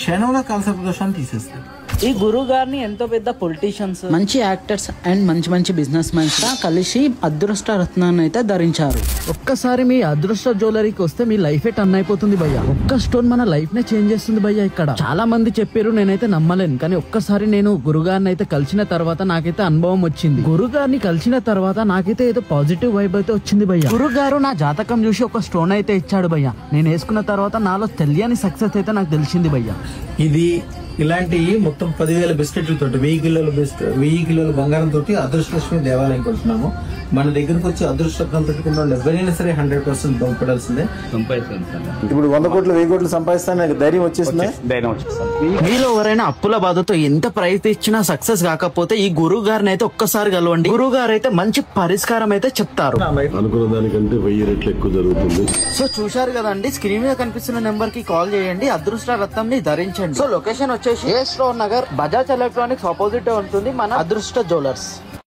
క్షణంలో కాలసర్ప దోషాన్ని తీసేస్తాయి. ఈ గురువు గారిని ఎంతో పెద్ద పొలిటీషియన్స్, మంచి యాక్టర్స్ అండ్ మంచి మంచి బిజినెస్ మ్యాన్స్ కలిసి అదృష్ట రత్నాన్ని అయితే ధరించారు. ఒక్కసారి మీ అదృష్ట జ్యువెలరీకి వస్తే మీ లైఫే టర్న్ అయిపోతుంది భయ్య. ఒక్క స్టోన్ మన లైఫ్ నే చేంజ్ చేస్తుంది భయ్య. ఇక్కడ చాలా మంది చెప్పారు, నేనైతే నమ్మలేను. కానీ ఒక్కసారి నేను గురుగారిని అయితే కలిసిన తర్వాత నాకైతే అనుభవం వచ్చింది. గురుగారిని కలిసిన తర్వాత నాకైతే ఏదో పాజిటివ్ వైబ్ అయితే వచ్చింది భయ్య. గురుగారు నా జాతకం చూసి ఒక స్టోన్ అయితే ఇచ్చాడు భయ్య. నేను వేసుకున్న తర్వాత నాలో తెలియని సక్సెస్ అయితే నాకు తెలిసింది భయ్య. ఇది ఇలాంటి మొత్తం 10,000 బిస్కెట్లతో 1000 కిలోల బంగారం తోటి అదృష్టలక్ష్మి దేవాలయం కొడుతున్నాము. మన దగ్గరకు వచ్చి అదృష్టం పెట్టుకున్న వాళ్ళు ఎవరైనా సరే 100% బాగుపడాల్సిందే. ఇప్పుడు 100 కోట్లు 1000 కోట్లు సంపాదిస్తాను ధైర్యం వచ్చేసింది. మీలో ఎవరైనా అప్పుల బాధతో ఎంత ప్రయత్నం ఇచ్చినా సక్సెస్ కాకపోతే ఈ గురువు గారిని అయితే ఒక్కసారి కలవండి. గురువు గారు అయితే మంచి పరిష్కారం అయితే చెప్తారు. అనుకున్న దానికంటే 1000 రెట్లు ఎక్కువ జరుగుతుంది. సో చూశారు కదండి, స్క్రీన్ మీద కనిపిస్తున్న నెంబర్ కి కాల్ చేయండి, అదృష్ట రత్నం ని ధరించండి. సో లొకేషన్ వచ్చేసి ఏ స్టోర్ నగర్, బజాజ్ ఎలక్ట్రానిక్స్ ఆపోజిట్ ఉంటుంది మన అదృష్ట జ్యువెలర్స్.